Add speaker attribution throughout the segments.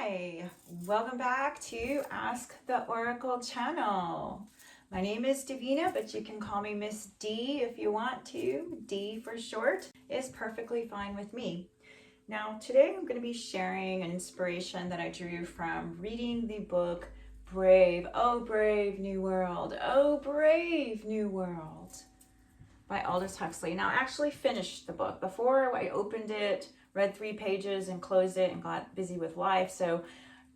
Speaker 1: Hi, welcome back to Ask the Oracle channel. My name is Davina, but you can call me Miss D if you want to. D for short is perfectly fine with me. Now, today I'm going to be sharing an inspiration that I drew from reading the book Brave, Oh Brave New World, Oh Brave New World by Aldous Huxley. Now, I actually finished the book. Before I opened it, read 3 pages and closed it and got busy with life. So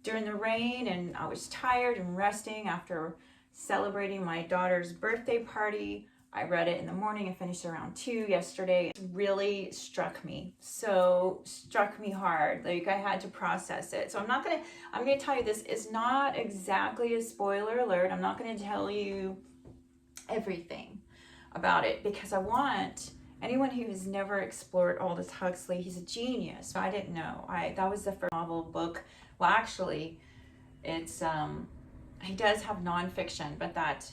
Speaker 1: during the rain, and I was tired and resting after celebrating my daughter's birthday party, I read it in the morning and finished around 2 yesterday. It really struck me hard. Like I had to process it. So I'm gonna tell you, this is not exactly a spoiler alert. I'm not gonna tell you everything about it because I want anyone who has never explored Aldous Huxley, he's a genius. I didn't know. That was the first novel book. Well, actually, it's he does have nonfiction, but that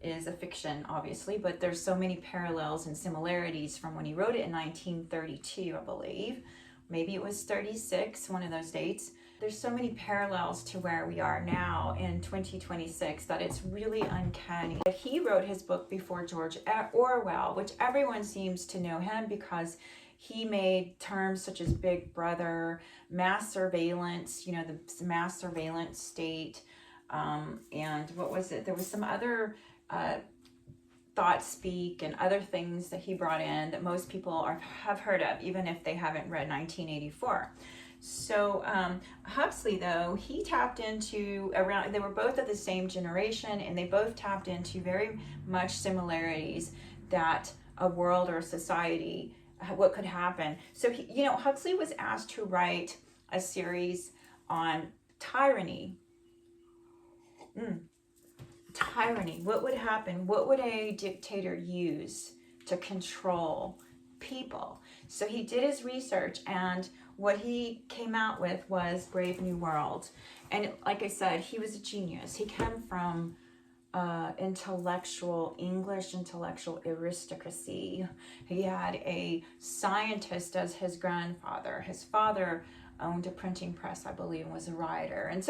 Speaker 1: is a fiction, obviously. But there's so many parallels and similarities from when he wrote it in 1932, I believe. Maybe it was 36, one of those dates. There's so many parallels to where we are now in 2026 that it's really uncanny. He wrote his book before George Orwell, which everyone seems to know him because he made terms such as Big Brother, mass surveillance, the mass surveillance state, and what was it? There was some other thought speak and other things that he brought in that most people have heard of, even if they haven't read 1984. So Huxley, though, he tapped into they were both of the same generation, and they both tapped into very much similarities that a world or a society, what could happen. So, Huxley was asked to write a series on tyranny. Tyranny. What would happen? What would a dictator use to control people? So he did his research, and what he came out with was Brave New World. And like I said, he was a genius. He came from English intellectual aristocracy. He had a scientist as his grandfather. His father owned a printing press, I believe, and was a writer. And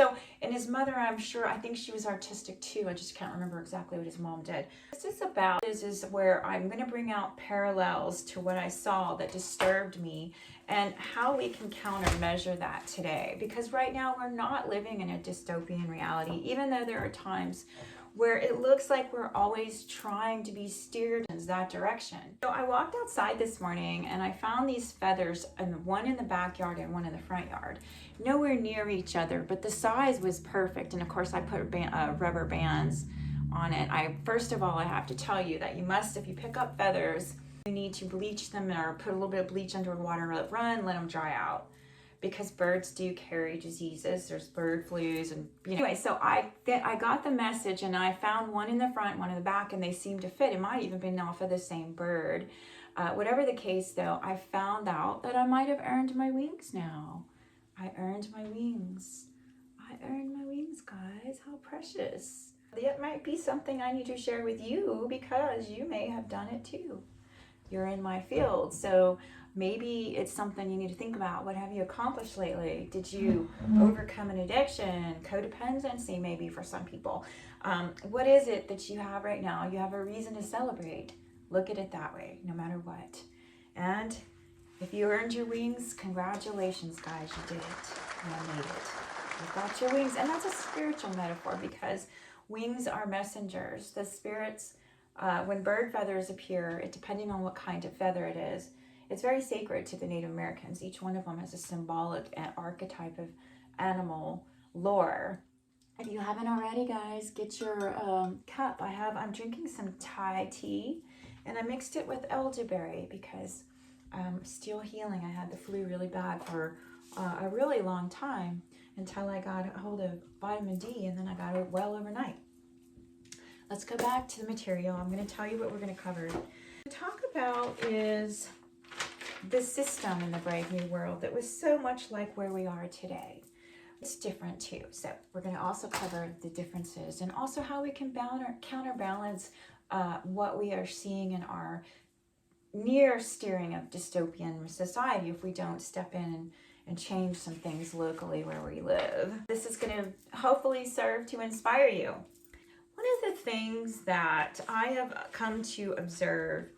Speaker 1: his mother, I think she was artistic too. I just can't remember exactly what his mom did. This is where I'm going to bring out parallels to what I saw that disturbed me and how we can countermeasure that today. Because right now we're not living in a dystopian reality, even though there are times where it looks like we're always trying to be steered in that direction. So I walked outside this morning and I found these feathers, and one in the backyard and one in the front yard, nowhere near each other, but the size was perfect. And of course I put rubber bands on it. First of all, I have to tell you that if you pick up feathers, you need to bleach them or put a little bit of bleach under water and let it run, let them dry out. Because birds do carry diseases. There's bird flus and anyway. So I got the message, and I found one in the front, one in the back, and they seemed to fit. It might even been off of the same bird. Whatever the case, though, I found out that I might have earned my wings now. I earned my wings. I earned my wings, guys. How precious! It might be something I need to share with you because you may have done it too. You're in my field, so maybe it's something you need to think about. What have you accomplished lately? Did you overcome an addiction, codependency maybe for some people? What is it that you have right now? You have a reason to celebrate. Look at it that way, no matter what. And if you earned your wings, congratulations, guys, you did it. You made it. You've got your wings. And that's a spiritual metaphor because wings are messengers. The spirits, when bird feathers appear, depending on what kind of feather it is, it's very sacred to the Native Americans. Each one of them has a symbolic archetype of animal lore. If you haven't already, guys, get your cup. I'm drinking some Thai tea, and I mixed it with elderberry because I'm still healing. I had the flu really bad for a really long time until I got a hold of vitamin D, and then I got it well overnight. Let's go back to the material. I'm going to tell you what we're going to cover. What to talk about is the system in the Brave New World that was so much like where we are today. It's different too. So we're going to also cover the differences and also how we can counterbalance what we are seeing in our near steering of dystopian society if we don't step in and change some things locally where we live. This is going to hopefully serve to inspire you. One of the things that I have come to observe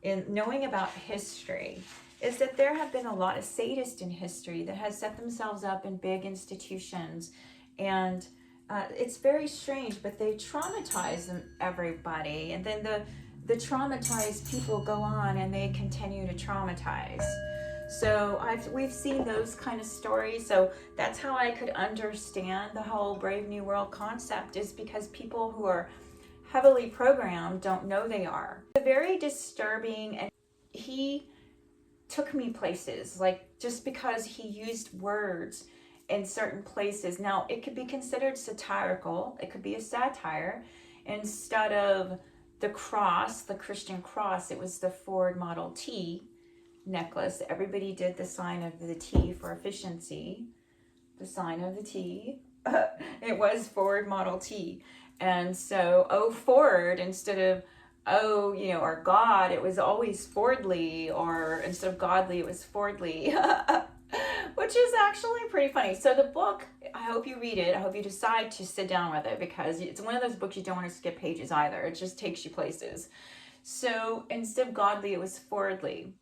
Speaker 1: in knowing about history is that there have been a lot of sadists in history that has set themselves up in big institutions, and it's very strange, but they traumatize everybody, and then the traumatized people go on and they continue to traumatize. So we've seen those kind of stories. So that's how I could understand the whole Brave New World concept, is because people who are heavily programmed don't know they are. It's very disturbing, and he took me places, like just because he used words in certain places. Now, it could be considered satirical. It could be a satire. Instead of the cross, the Christian cross, it was the Ford Model T necklace. Everybody did the sign of the T for efficiency. The sign of the T. It was Ford Model T. And so, oh, Ford, instead of, oh, or God, it was always Fordly, or instead of godly, it was Fordly, which is actually pretty funny. So the book, I hope you read it. I hope you decide to sit down with it, because it's one of those books you don't want to skip pages either. It just takes you places. So instead of godly, it was Fordly.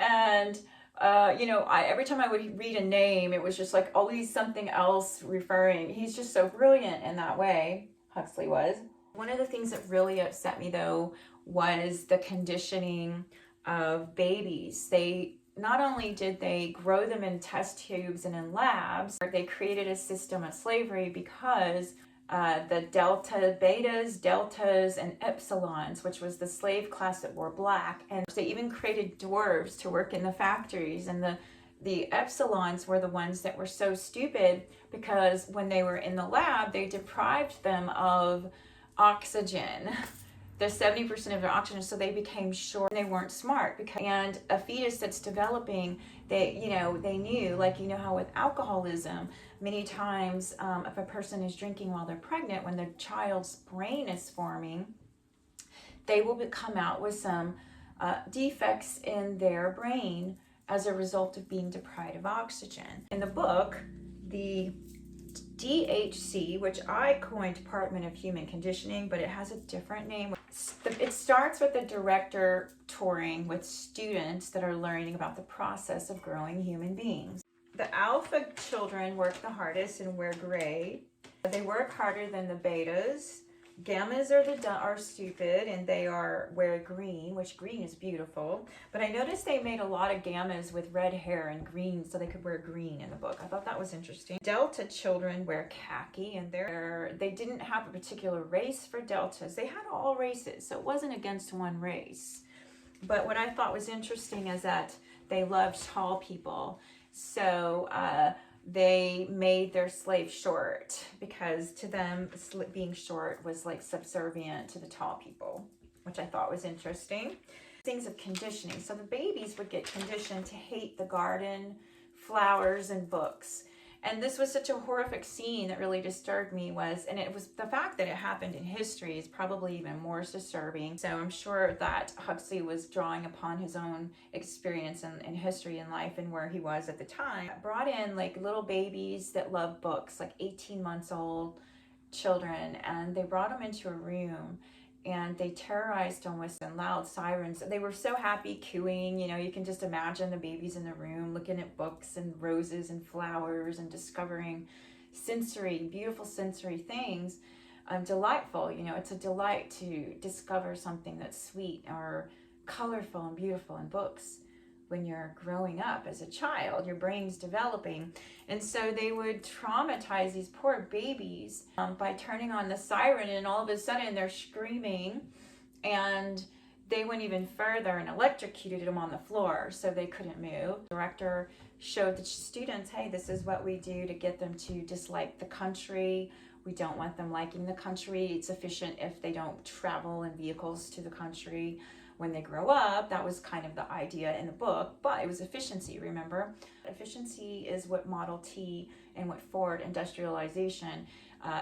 Speaker 1: And every time I would read a name, it was just like always something else referring. He's just so brilliant in that way, Huxley was. One of the things that really upset me, though, was the conditioning of babies. Not only did they grow them in test tubes and in labs, they created a system of slavery because the delta, betas, deltas, and epsilons, which was the slave class that wore black. And they even created dwarves to work in the factories. And the epsilons were the ones that were so stupid because when they were in the lab, they deprived them of oxygen. The 70% of their oxygen, so they became short. They weren't smart, and a fetus that's developing, they knew, like, how with alcoholism, many times if a person is drinking while they're pregnant, when the child's brain is forming, they will come out with some defects in their brain as a result of being deprived of oxygen. In the book, the DHC, which I coined Department of Human Conditioning, but it has a different name. It starts with the director touring with students that are learning about the process of growing human beings. The alpha children work the hardest and wear gray. They work harder than the betas. Gammas are stupid, and they wear green, which green is beautiful. But I noticed they made a lot of gammas with red hair and green, so they could wear green in the book. I thought that was interesting. Delta children wear khaki, and they didn't have a particular race for deltas. They had all races, so it wasn't against one race. But what I thought was interesting is that they loved tall people. So they made their slaves short, because to them being short was like subservient to the tall people, which I thought was interesting. Things of conditioning. So the babies would get conditioned to hate the garden, flowers, and books. And this was such a horrific scene that really disturbed me, and it was the fact that it happened in history is probably even more disturbing. So I'm sure that Huxley was drawing upon his own experience in history and life and where he was at the time. Brought in like little babies that love books, like 18 months old children, and they brought them into a room and they terrorized them with some loud sirens. They were so happy cooing, you can just imagine the babies in the room looking at books and roses and flowers and discovering beautiful sensory things. Delightful, it's a delight to discover something that's sweet or colorful and beautiful in books. When you're growing up as a child, your brain's developing. And so they would traumatize these poor babies by turning on the siren, and all of a sudden they're screaming, and they went even further and electrocuted them on the floor so they couldn't move. The director showed the students, hey, this is what we do to get them to dislike the country. We don't want them liking the country. It's efficient if they don't travel in vehicles to the country. When they grow up, that was kind of the idea in the book, but it was efficiency, remember? Efficiency is what Model T and what Ford industrialization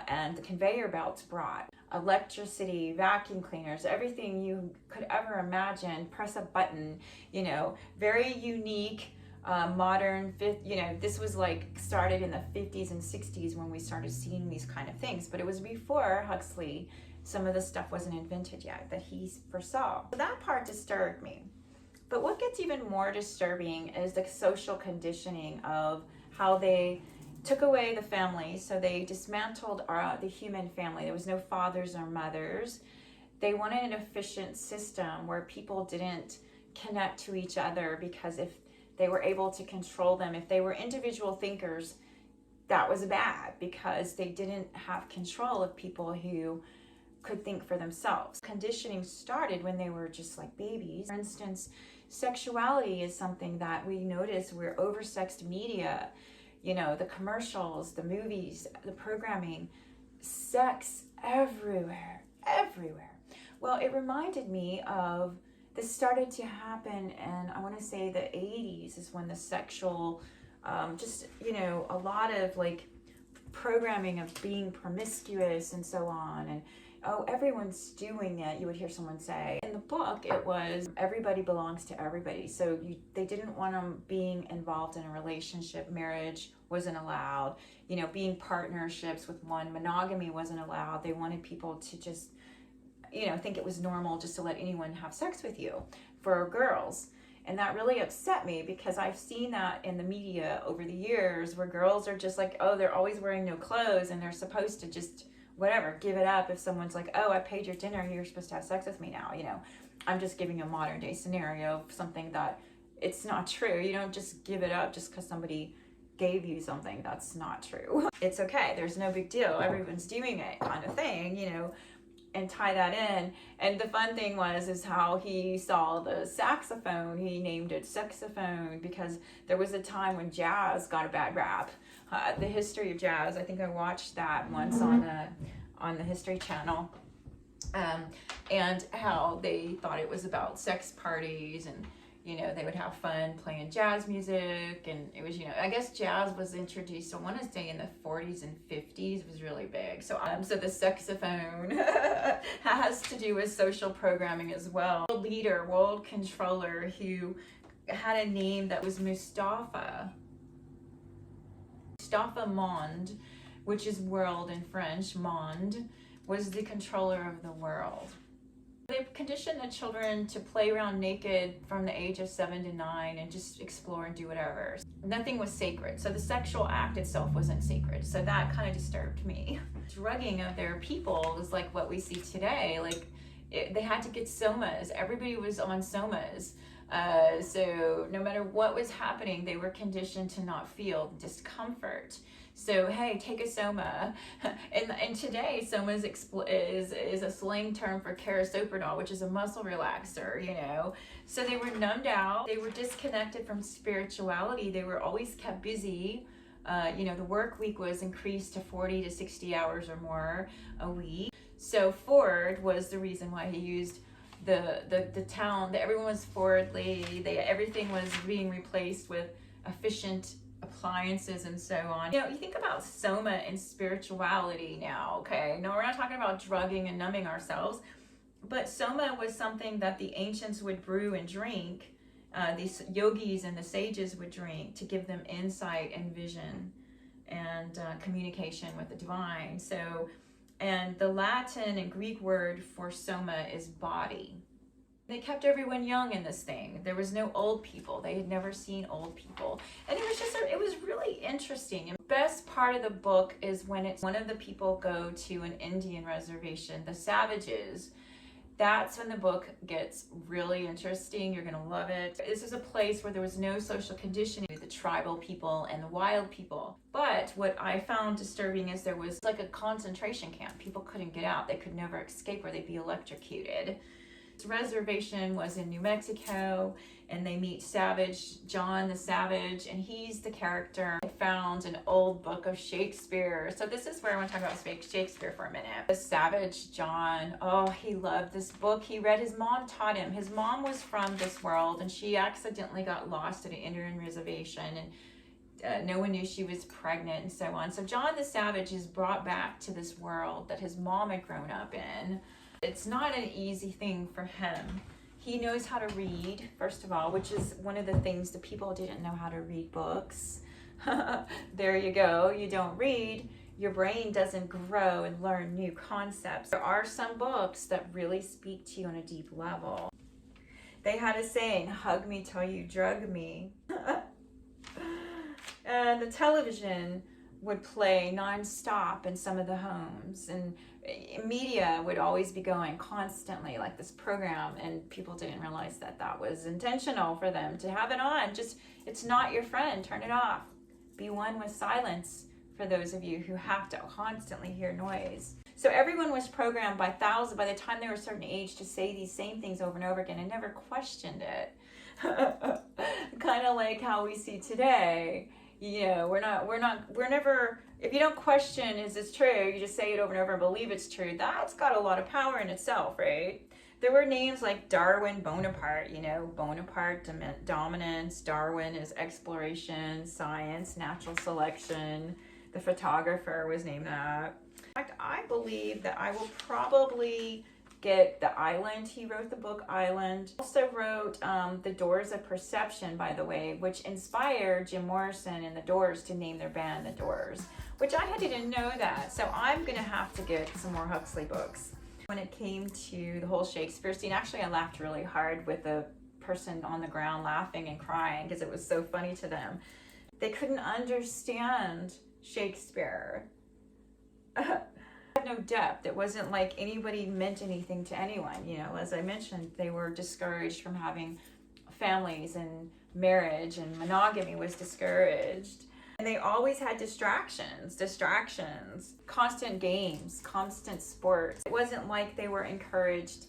Speaker 1: and the conveyor belts brought. Electricity, vacuum cleaners, everything you could ever imagine, press a button, very unique modern fifth, this was like started in the 50s and 60s when we started seeing these kind of things, but it was before Huxley. Some of the stuff wasn't invented yet that he foresaw. So that part disturbed me. But what gets even more disturbing is the social conditioning of how they took away the family. So they dismantled the human family. There was no fathers or mothers. They wanted an efficient system where people didn't connect to each other, because if they were able to control them, if they were individual thinkers, that was bad, because they didn't have control of people who could think for themselves. Conditioning started when they were just like babies. For instance, sexuality is something that we notice. We're oversexed media, the commercials, the movies, the programming, sex everywhere. Well, it reminded me of, this started to happen, and I want to say the 80s is when the sexual, a lot of like programming of being promiscuous and so on, and everyone's doing it, you would hear someone say. In the book, it was everybody belongs to everybody. So they didn't want them being involved in a relationship. Marriage wasn't allowed. Being partnerships with one, monogamy wasn't allowed. They wanted people to just, think it was normal just to let anyone have sex with you for girls. And that really upset me, because I've seen that in the media over the years, where girls are just like, they're always wearing no clothes, and they're supposed to just whatever, give it up if someone's like, I paid your dinner, you're supposed to have sex with me now. I'm just giving a modern day scenario of something that it's not true. You don't just give it up just because somebody gave you something. That's not true. It's okay, there's no big deal, everyone's doing it kind of thing, and tie that in. And the fun thing is how he saw the saxophone, he named it sexophone, because there was a time when jazz got a bad rap. The history of jazz, I think I watched that once on the History Channel, and how they thought it was about sex parties, and they would have fun playing jazz music, and it was, I guess jazz was introduced, I want to say in the 40s and 50s, was really big. So the saxophone has to do with social programming as well. A leader, world controller, who had a name that was Mustafa Monde, which is world in French. Monde was the controller of the world. They conditioned the children to play around naked from the age of 7 to 9 and just explore and do whatever. Nothing was sacred. So the sexual act itself wasn't sacred. So that kind of disturbed me. Drugging of their people is like what we see today. They had to get somas. Everybody was on somas. So no matter what was happening, they were conditioned to not feel discomfort. So hey, take a soma. And today, soma is a slang term for carisoprodol, which is a muscle relaxer, So they were numbed out. They were disconnected from spirituality. They were always kept busy. The work week was increased to 40 to 60 hours or more a week. So Ford was the reason why he used the town, that everyone was forwardly, everything was being replaced with efficient appliances and so on. You think about soma and spirituality now, okay? No, we're not talking about drugging and numbing ourselves, but soma was something that the ancients would brew and drink, these yogis and the sages would drink to give them insight and vision and communication with the divine. So, and the Latin and Greek word for soma is body. They kept everyone young in this thing. There was no old people. They had never seen old people. And it was really interesting. And the best part of the book is when one of the people go to an Indian reservation, the savages. That's when the book gets really interesting. You're gonna love it. This is a place where there was no social conditioning with the tribal people and the wild people. But what I found disturbing is there was like a concentration camp. People couldn't get out. They could never escape, or they'd be electrocuted. This reservation was in New Mexico, and they meet Savage, John the Savage, and he's the character. I found an old book of Shakespeare. So this is where I want to talk about Shakespeare for a minute. The Savage John, he loved this book. He read, his mom taught him. His mom was from this world, and she accidentally got lost at an Indian reservation, and no one knew she was pregnant and so on. So John the Savage is brought back to this world that his mom had grown up in. It's not an easy thing for him. He knows how to read, first of all, which is one of the things the people didn't know how to read books. There you go. You don't read, your brain doesn't grow and learn new concepts. There are some books that really speak to you on a deep level. They had a saying, hug me till you drug me. And the television would play nonstop in some of the homes, and media would always be going constantly, like this program, and people didn't realize that that was intentional for them to have it on. Just, it's not your friend. Turn it off. Be one with silence for those of you who have to constantly hear noise. So everyone was programmed by the time they were a certain age to say these same things over and over again and never questioned it. Kind of like how we see today. You know, we're never, if you don't question, is this true? You just say it over and over and believe it's true. That's got a lot of power in itself, right? There were names like Darwin, Bonaparte, you know, Bonaparte, dominance, Darwin is exploration, science, natural selection. The photographer was named that. In fact, I believe that I will probably get The Island. He wrote the book Island. Also wrote The Doors of Perception, by the way, which inspired Jim Morrison and the Doors to name their band The Doors, which I didn't know that. So I'm going to have to get some more Huxley books. When it came to the whole Shakespeare scene, actually I laughed really hard with the person on the ground laughing and crying because it was so funny to them. They couldn't understand Shakespeare. No depth. It wasn't like anybody meant anything to anyone. You know, as I mentioned, they were discouraged from having families, and marriage and monogamy was discouraged. And they always had distractions, constant games, constant sports. It wasn't like they were encouraged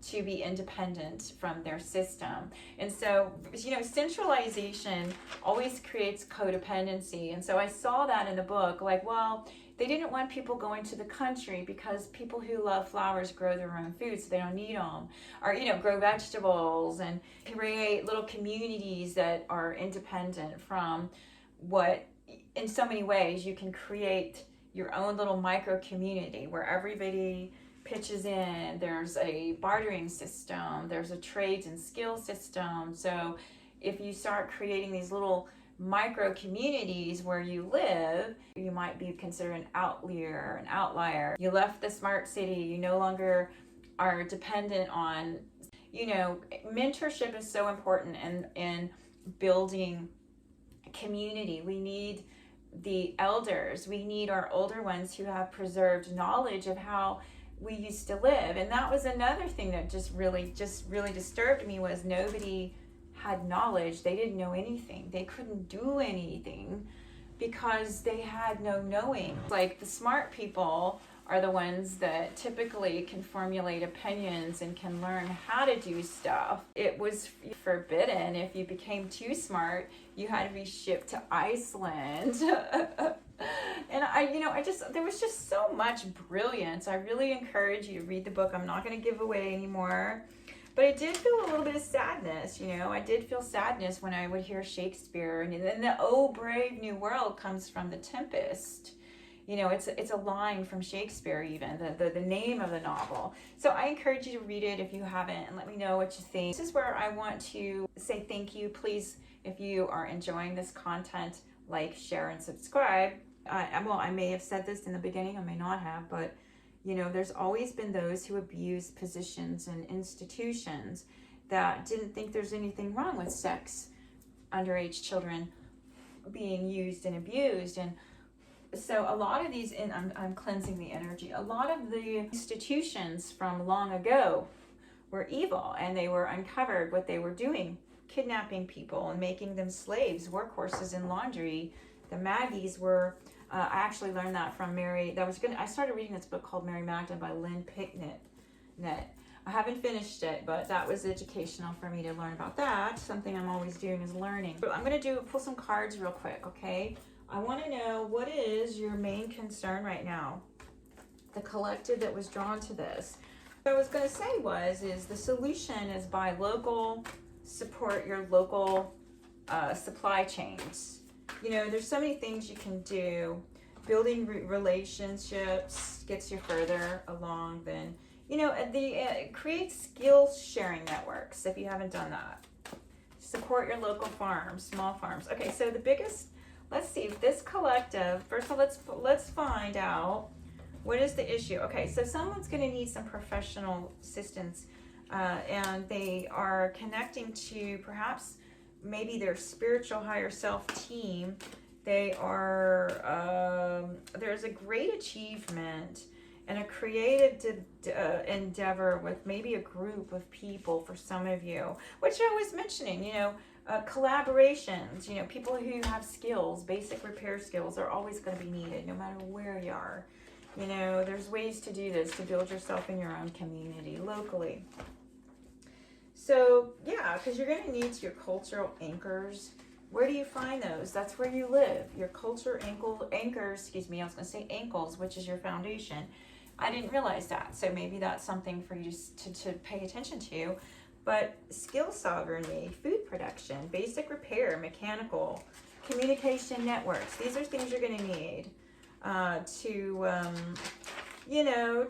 Speaker 1: to be independent from their system. And so, you know, centralization always creates codependency. And so I saw that in the book, like, well, they didn't want people going to the country because people who love flowers grow their own food, so they don't need them. Or, you know, grow vegetables and create little communities that are independent from what, in so many ways, you can create your own little micro community where everybody pitches in. There's a bartering system, there's a trades and skill system. So if you start creating these little micro communities where you live, you might be considered an outlier. You left the smart city, you no longer are dependent on, you know, mentorship is so important in building community. We need the elders, we need our older ones who have preserved knowledge of how we used to live. And that was another thing that just really disturbed me, was nobody had knowledge. They didn't know anything. They couldn't do anything because they had no knowing. Like, the smart people are the ones that typically can formulate opinions and can learn how to do stuff. It was forbidden. If you became too smart, you had to be shipped to Iceland. And there was just so much brilliance. I really encourage you to read the book. I'm not going to give away anymore. But I did feel a little bit of sadness, you know. I did feel sadness when I would hear Shakespeare. And then the "Oh, brave new world" comes from The Tempest. You know, it's a line from Shakespeare, even, the name of the novel. So I encourage you to read it if you haven't, and let me know what you think. This is where I want to say thank you. Please, if you are enjoying this content, like, share, and subscribe. I may have said this in the beginning, I may not have, but you know, there's always been those who abuse positions and institutions that didn't think there's anything wrong with sex, underage children being used and abused. And so a lot of these, I'm cleansing the energy, a lot of the institutions from long ago were evil, and they were uncovered what they were doing, kidnapping people and making them slaves, workhorses in laundry. The Maggies were, I actually learned that from I started reading this book called Mary Magdalene by Lynn Picknett. I haven't finished it, but that was educational for me to learn about that. Something I'm always doing is learning. But I'm going to pull some cards real quick, okay? I want to know, what is your main concern right now? The collective that was drawn to this. What I was going to say is the solution is by support your local supply chains. You know, there's so many things you can do. Building relationships gets you further along than, create skill sharing networks if you haven't done that. Support your local farms, small farms. Okay, so the biggest, let's see, this collective, first of all, let's find out what is the issue. Okay, so someone's going to need some professional assistance, and they are connecting to perhaps maybe their spiritual higher self team. They are, there's a great achievement and a creative endeavor with maybe a group of people for some of you, which I was mentioning, collaborations, people who have skills, basic repair skills are always going to be needed no matter where you are. There's ways to do this, to build yourself in your own community locally. So yeah, because you're going to need your cultural anchors. Where do you find those? That's where you live. Your culture anchors, I was going to say ankles, which is your foundation. I didn't realize that. So maybe that's something for you to pay attention to. But skill sovereignty, food production, basic repair, mechanical, communication networks. These are things you're going to need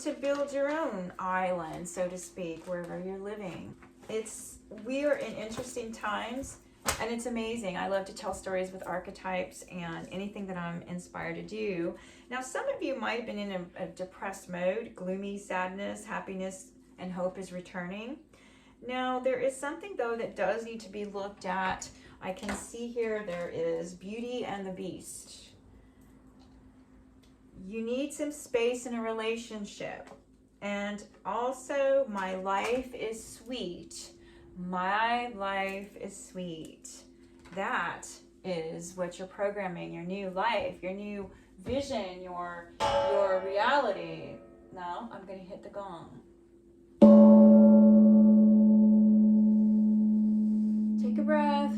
Speaker 1: to build your own island, so to speak, wherever you're living. We are in interesting times. And it's amazing. I love to tell stories with archetypes and anything that I'm inspired to do. Now, some of you might have been in a depressed mode, gloomy, sadness, happiness, and hope is returning. Now, there is something, though, that does need to be looked at. I can see here there is Beauty and the Beast. You need some space in a relationship. And also, my life is sweet. My life is sweet. That is what you're programming, your new life, your new vision, your reality. Now I'm going to hit the gong. Take a breath.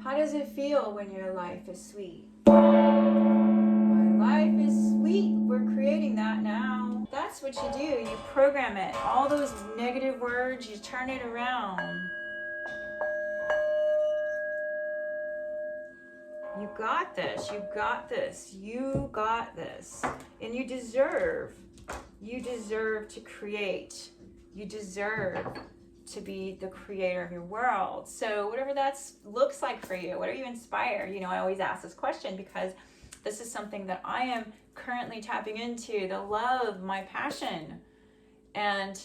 Speaker 1: How does it feel when your life is sweet? My life is sweet. We're creating that now. That's what you do. You program it. All those negative words, you turn it around. You got this. You got this. You got this. And you deserve to create. You deserve to be the creator of your world. So whatever that looks like for you, what are you inspired? I always ask this question because this is something that I am currently tapping into, the love, my passion. And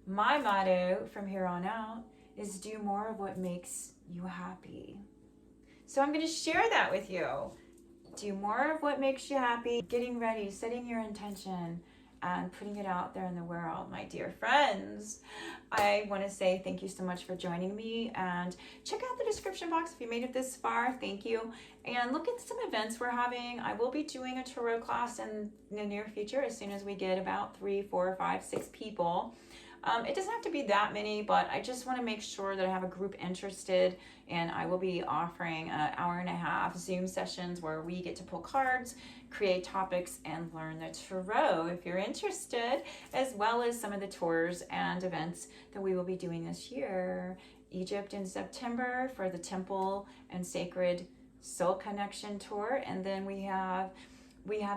Speaker 1: my motto from here on out is do more of what makes you happy. So I'm going to share that with you. Do more of what makes you happy, getting ready, setting your intention, and putting it out there in the world. My dear friends, I want to say thank you so much for joining me, and check out the description box if you made it this far. Thank you. And look at some events we're having. I will be doing a tarot class in the near future as soon as we get about 3, 4, 5, 6 people. It doesn't have to be that many, but I just want to make sure that I have a group interested, and I will be offering an hour and a half Zoom sessions where we get to pull cards, create topics, and learn the tarot if you're interested, as well as some of the tours and events that we will be doing this year. Egypt in September for the Temple and Sacred Soul Connection tour, and then we have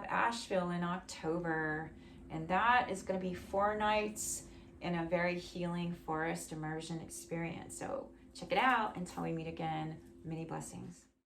Speaker 1: Asheville in October, and that is going to be 4 nights in a very healing forest immersion experience. So check it out until we meet again. Many blessings.